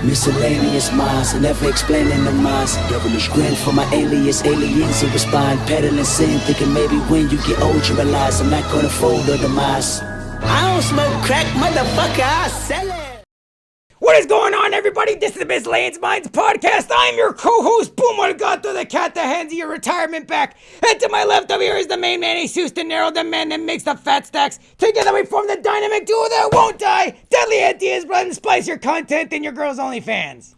Miscellaneous minds, never explaining the minds. Devilish grin for my alias, aliens who respond. Peddling sin, thinking maybe when you get old you realize I'm not gonna fold or demise. I don't smoke crack, motherfucker, I sell it. What is going on, everybody? This is the Miscellaneous Minds podcast. I'm your co-host, Boom Gato, the cat that hands you your retirement back. And to my left over here is the main man, Jesus De Niro, the man that makes the fat stacks. Together we form the dynamic duo that won't die. Deadly ideas, blood, and spice your content and your girls' only fans.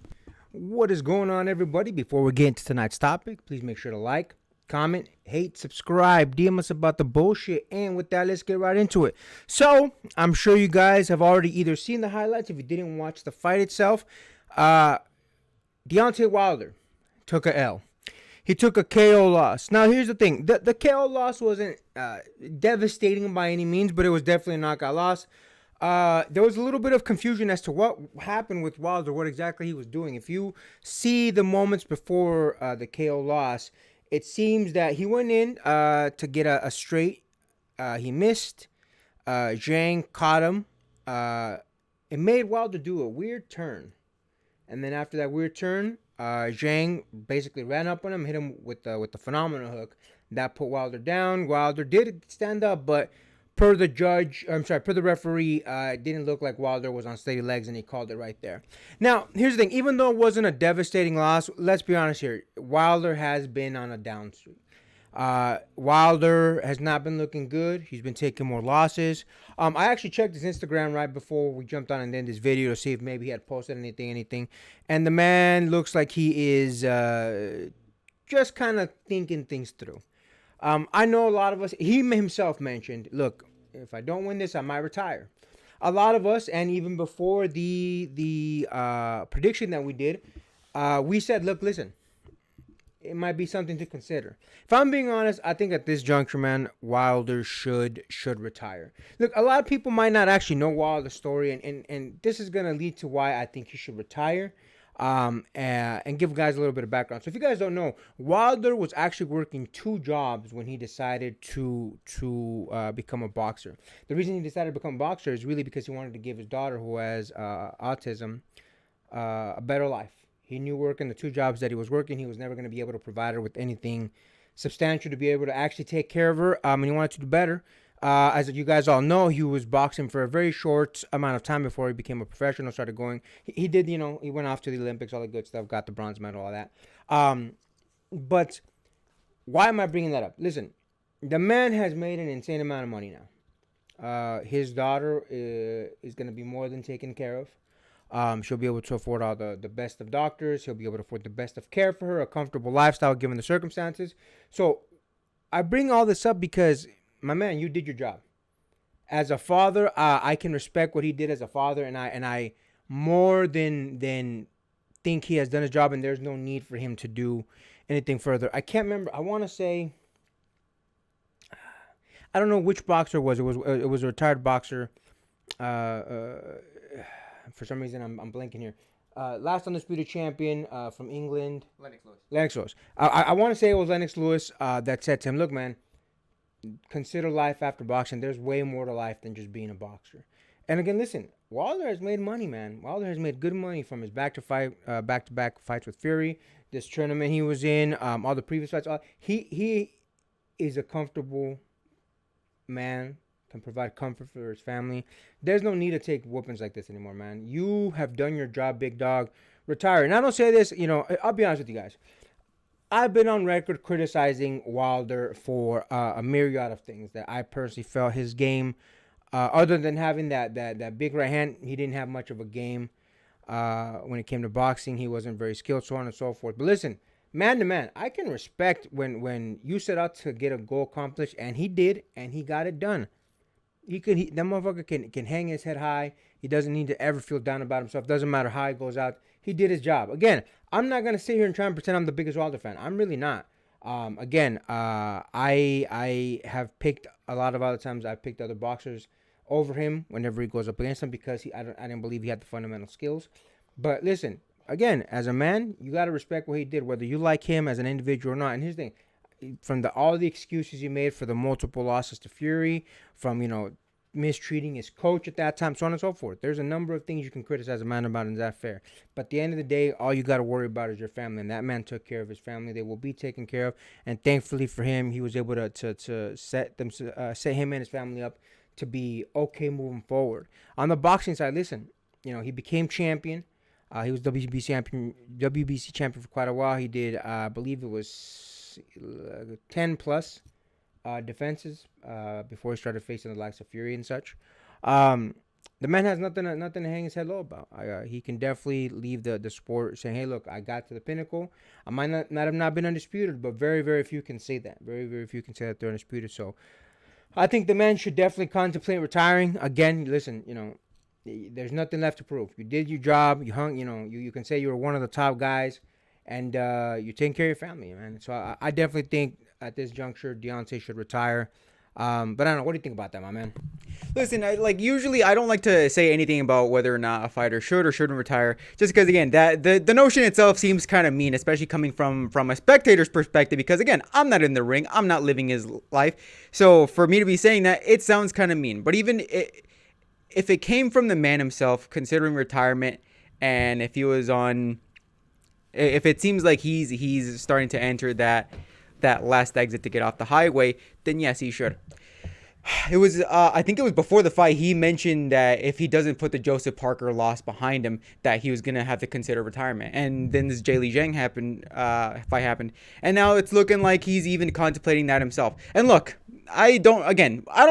What is going on, everybody? Before we get into tonight's topic, please make sure to like, comment, hate, subscribe, DM us about the bullshit, and with that, let's get right into it. So, I'm sure you guys have already either seen the highlights if you didn't watch the fight itself. Deontay Wilder took a L. He took a KO loss. Now, here's the thing. The KO loss wasn't devastating by any means, but it was definitely a knockout loss. There was a little bit of confusion as to what happened with Wilder, what exactly he was doing. If you see the moments before the KO loss, it seems that he went in to get a straight. He missed. Zhang caught him. It made Wilder do a weird turn. And then after that weird turn, Zhang basically ran up on him, hit him with the phenomenal hook. That put Wilder down. Wilder did stand up, but per the referee, it didn't look like Wilder was on steady legs, and he called it right there. Now, here's the thing. Even though it wasn't a devastating loss, let's be honest here. Wilder has been on a down streak. Wilder has not been looking good. He's been taking more losses. I actually checked his Instagram right before we jumped on and did this video to see if maybe he had posted anything. And the man looks like he is just kind of thinking things through. I know a lot of us, he himself mentioned, look, if I don't win this, I might retire. A lot of us, and even before the prediction that we did, we said, look, listen, it might be something to consider. If I'm being honest, I think at this juncture, man, Wilder should retire. Look, a lot of people might not actually know Wilder's story, and this is going to lead to why I think he should retire. And give guys a little bit of background. So if you guys don't know, Wilder was actually working 2 jobs when he decided to become a boxer. The reason he decided to become a boxer is really because he wanted to give his daughter, who has autism, a better life. He knew working the 2 jobs that he was working, he was never going to be able to provide her with anything substantial to be able to actually take care of her, and he wanted to do better. As you guys all know, he was boxing for a very short amount of time before he became a professional, started going. He did, he went off to the Olympics, all the good stuff, got the bronze medal, all that. But why am I bringing that up? Listen, the man has made an insane amount of money now. His daughter is going to be more than taken care of. She'll be able to afford all the best of doctors. He'll be able to afford the best of care for her, a comfortable lifestyle given the circumstances. So I bring all this up because, my man, you did your job. As a father, I can respect what he did as a father, and I more than think he has done his job, and there's no need for him to do anything further. I can't remember. I want to say, I don't know which boxer it was. It was a retired boxer. For some reason, I'm blanking here. Last undisputed champion from England. Lennox Lewis. I want to say it was Lennox Lewis that said to him, look, man, consider life after boxing. There's way more to life than just being a boxer. And again, listen, Wilder has made money, man. Wilder has made good money from his back-to-back fights with Fury, this tournament he was in, all the previous fights. He is a comfortable man, can provide comfort for his family. There's no need to take whoopings like this anymore, man. You have done your job, big dog. Retire. And I don't say this, I'll be honest with you guys. I've been on record criticizing Wilder for a myriad of things that I personally felt his game, other than having that big right hand, he didn't have much of a game. When it came to boxing, he wasn't very skilled, so on and so forth. But listen, man to man, I can respect when you set out to get a goal accomplished, and he did, and he got it done. That motherfucker can hang his head high. He doesn't need to ever feel down about himself. Doesn't matter how he goes out. He did his job. Again, I'm not going to sit here and try and pretend I'm the biggest Wilder fan. I'm really not. I have picked a lot of other times. I've picked other boxers over him whenever he goes up against him because I didn't believe he had the fundamental skills. But listen, again, as a man, you got to respect what he did, whether you like him as an individual or not. And here's the thing. From all the excuses he made for the multiple losses to Fury, from, mistreating his coach at that time, so on and so forth. There's a number of things you can criticize a man about, and is that fair? But at the end of the day, all you got to worry about is your family, and that man took care of his family. They will be taken care of, and thankfully for him, he was able to set him and his family up to be okay moving forward. On the boxing side, listen, he became champion. He was WBC champion for quite a while. He did, I believe it was 10 plus defenses before he started facing the likes of Fury and such. The man has nothing to hang his head low about. He can definitely leave the sport saying, "Hey, look, I got to the pinnacle. I might not have not been undisputed, but very, very few can say that. Very, very few can say that they're undisputed." So, I think the man should definitely contemplate retiring. Again, listen, there's nothing left to prove. You did your job. You hung. You can say you were one of the top guys, and you're taking care of your family, man. So I definitely think at this juncture, Deontay should retire. But I don't know. What do you think about that, my man? Listen, usually I don't like to say anything about whether or not a fighter should or shouldn't retire, just because again that the notion itself seems kind of mean, especially coming from a spectator's perspective. Because again, I'm not in the ring, I'm not living his life, so for me to be saying that, it sounds kind of mean. But even if it came from the man himself, considering retirement, and if it seems like he's starting to enter that last exit to get off the highway, then yes, he should. It was, I think it was before the fight, he mentioned that if he doesn't put the Joseph Parker loss behind him, that he was going to have to consider retirement. And then this zhilei Zhang fight happened. And now it's looking like he's even contemplating that himself. And look, I don't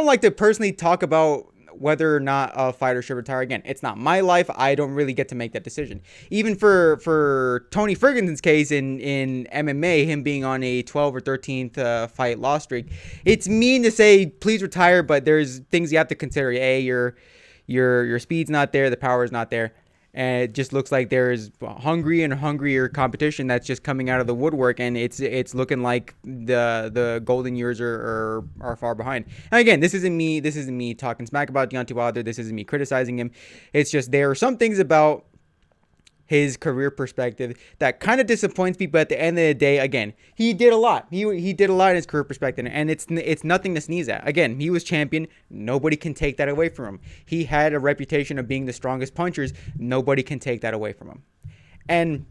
like to personally talk about whether or not a fighter should retire. Again, it's not my life. I don't really get to make that decision. Even for Tony Ferguson's case in MMA, him being on a 12 or 13th fight loss streak, it's mean to say please retire, but there's things you have to consider. Your speed's not there, the power is not there. And it just looks like there's hungrier competition that's just coming out of the woodwork, and it's looking like the golden years are far behind. And again, this isn't me talking smack about Deontay Wilder. This isn't me criticizing him. It's just there are some things about his career perspective that kind of disappoints me, but at the end of the day, again, he did a lot. He did a lot in his career perspective, and it's nothing to sneeze at. Again, he was champion. Nobody can take that away from him. He had a reputation of being the strongest punchers. Nobody can take that away from him. And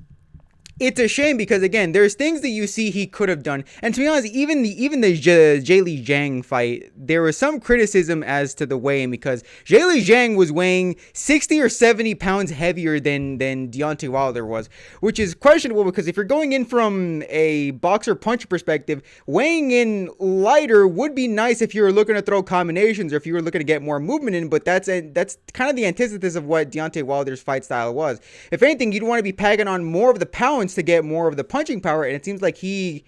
it's a shame because, again, there's things that you see he could have done. And to be honest, even the zhilei Zhang fight, there was some criticism as to the weighing, because zhilei Zhang was weighing 60 or 70 pounds heavier than Deontay Wilder was, which is questionable, because if you're going in from a boxer-puncher perspective, weighing in lighter would be nice if you were looking to throw combinations or if you were looking to get more movement in, but that's kind of the antithesis of what Deontay Wilder's fight style was. If anything, you'd want to be packing on more of the pounds to get more of the punching power, and it seems like he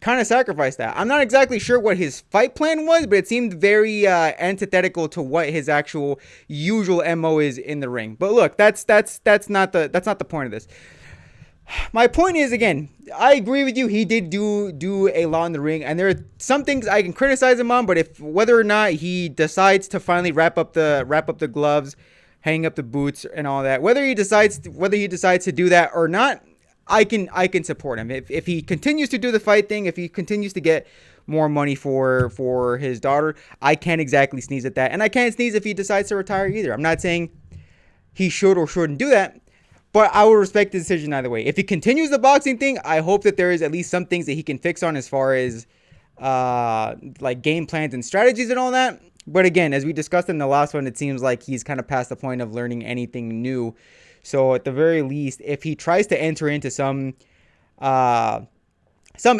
kind of sacrificed that. I'm not exactly sure what his fight plan was, but it seemed very antithetical to what his actual usual MO is in the ring. But look, that's not the point of this. My point is, again, I agree with you. He did do a lot in the ring, and there are some things I can criticize him on, but if whether or not he decides to finally wrap up the gloves, hang up the boots and all that, whether he decides to do that or not, I can support him. If he continues to do the fight thing, if he continues to get more money for his daughter, I can't exactly sneeze at that. And I can't sneeze if he decides to retire either. I'm not saying he should or shouldn't do that, but I will respect the decision either way. If he continues the boxing thing, I hope that there is at least some things that he can fix on as far as like game plans and strategies and all that. But again, as we discussed in the last one, it seems like he's kind of past the point of learning anything new. So at the very least, if he tries to enter into some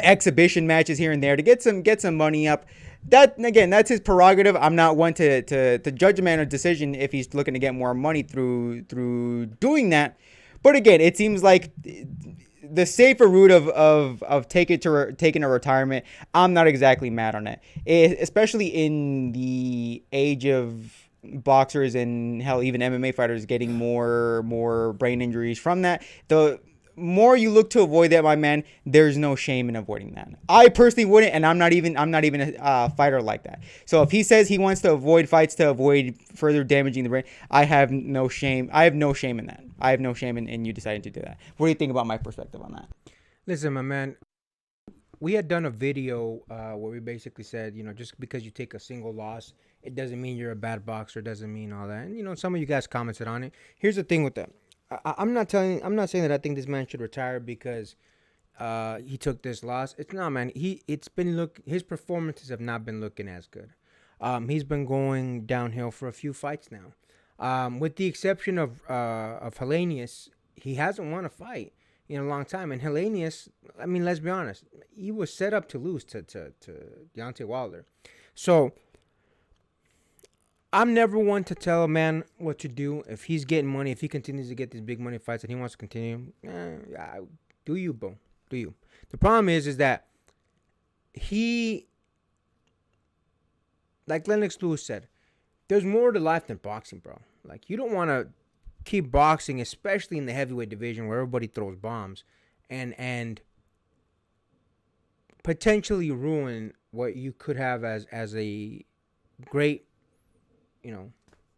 exhibition matches here and there to get some money up, that's his prerogative. I'm not one to judge a man a decision if he's looking to get more money through doing that. But again, it seems like the safer route of taking a retirement, I'm not exactly mad on it, especially in the age of boxers and hell, even MMA fighters getting more brain injuries from that. The more you look to avoid that, my man, there's no shame in avoiding that. I personally wouldn't, and I'm not even a fighter like that. So if he says he wants to avoid fights to avoid further damaging the brain, I have no shame. I have no shame in that. I have no shame in you deciding to do that. What do you think about my perspective on that? Listen, my man, we had done a video where we basically said, just because you take a single loss, it doesn't mean you're a bad boxer. It doesn't mean all that. And, you know, some of you guys commented on it. Here's the thing with that. I'm not saying that I think this man should retire because he took this loss. It's not, man. His performances have not been looking as good. He's been going downhill for a few fights now. With the exception of Helenius, he hasn't won a fight in a long time. And Helenius, I mean, let's be honest, he was set up to lose to Deontay Wilder. So I'm never one to tell a man what to do. If he's getting money, if he continues to get these big money fights and he wants to continue, do you, bro? Do you? The problem is that he, like Lennox Lewis said, there's more to life than boxing, bro. Like, you don't want to keep boxing, especially in the heavyweight division where everybody throws bombs, and potentially ruin what you could have as a great, you know,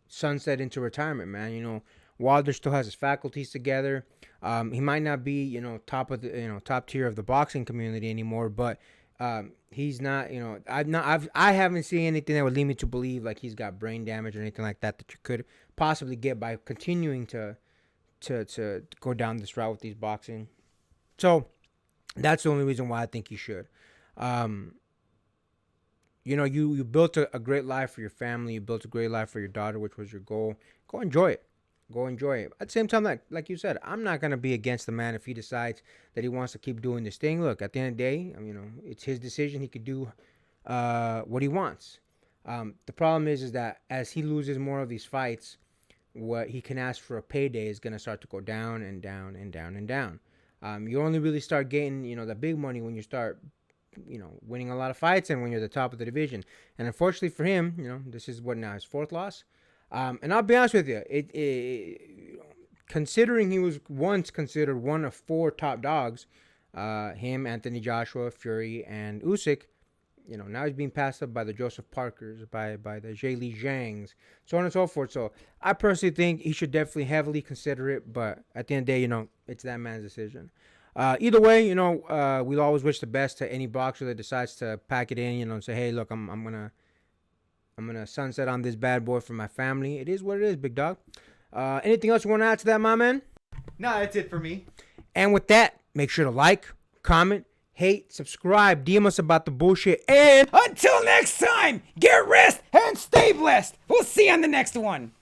sunset into retirement, man. You know, Wilder still has his faculties together. He might not be, you know, top tier of the boxing community anymore, but he's not, you know, I haven't seen anything that would lead me to believe like he's got brain damage or anything like that you could possibly get by continuing to go down this route with these boxing. So that's the only reason why I think you should. You know, you built a great life for your family. You built a great life for your daughter, which was your goal. Go enjoy it. Go enjoy it. At the same time, like you said, I'm not going to be against the man if he decides that he wants to keep doing this thing. Look, at the end of the day, you know, it's his decision. He could do what he wants. The problem is that as he loses more of these fights, what he can ask for a payday is going to start to go down and down and down and down. You only really start getting, you know, the big money when you start, you know, winning a lot of fights and when you're the top of the division. And unfortunately for him, you know, this is what now, his fourth loss. And I'll be honest with you, considering he was once considered one of 4 top dogs, him, Anthony Joshua, Fury, and Usyk, you know, now he's being passed up by the Joseph Parkers, by the zhilei Zhangs, so on and so forth. So I personally think he should definitely heavily consider it, but at the end of the day, you know, it's that man's decision. Either way, you know, we always wish the best to any boxer that decides to pack it in, you know, and say, hey, look, I'm gonna sunset on this bad boy for my family. It is what it is, big dog. Anything else you want to add to that, my man? No, that's it for me. And with that, make sure to like, comment, hate, subscribe, DM us about the bullshit, and Until next time, get rest and stay blessed. We'll see you on the next one.